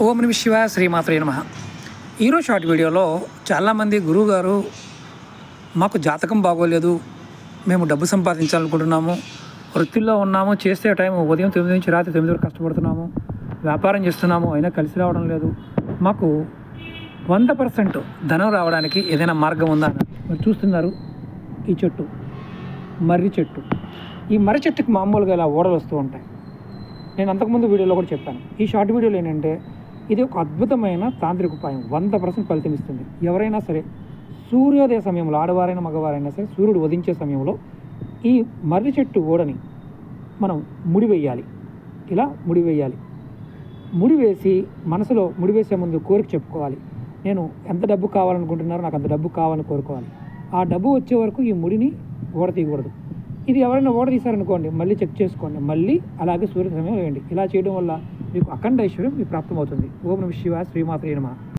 ఓం నమః శివాయ శ్రీమాత్రే నమః. ఈరోజు షార్ట్ వీడియోలో చాలామంది గురువుగారు మాకు జాతకం బాగోలేదు, మేము డబ్బు సంపాదించాలనుకుంటున్నాము, వృత్తిలో ఉన్నాము, చేసే టైం ఉదయం 9 నుంచి రాత్రి 9 వరకు కష్టపడుతున్నాము, వ్యాపారం చేస్తున్నాము, అయినా కలిసి రావడం లేదు, మాకు 100% ధనం రావడానికి ఏదైనా మార్గం ఉందా అని మీరు చూస్తున్నారు. ఈ చెట్టు మర్రి చెట్టు. ఈ మర్రి చెట్టుకి మామూలుగా ఇలా ఓడలు వస్తూ ఉంటాయి. నేను అంతకుముందు వీడియోలో కూడా చెప్పాను. ఈ షార్ట్ వీడియోలో ఏంటంటే ఇది ఒక అద్భుతమైన తాంత్రిక ఉపాయం, 100% ఫలితం ఇస్తుంది. ఎవరైనా సరే సూర్యోదయ సమయంలో, ఆడవారైనా మగవారైనా సరే, సూర్యుడు ఉదయించే సమయంలో ఈ మర్రి చెట్టు ఓడని మనం ముడివేయాలి. ఇలా ముడివేయాలి. ముడివేసి మనసులో ముడివేసే ముందు కోరిక చెప్పుకోవాలి. నేను ఎంత డబ్బు కావాలనుకుంటున్నారో నాకు అంత డబ్బు కావాలని కోరుకోవాలి. ఆ డబ్బు వచ్చే వరకు ఈ ముడిని ఓడ తీయకూడదు. ఇది ఎవరైనా ఓడ తీశారనుకోండి, మళ్ళీ చెక్ చేసుకోండి, మళ్ళీ అలాగే సూర్య సమయం వేయండి. ఇలా చేయడం వల్ల మీకు అఖండ ఐశ్వర్యం మీకు ప్రాప్తమవుతుంది. ఓం నమః శివాయ శ్రీమాత్రే నమః.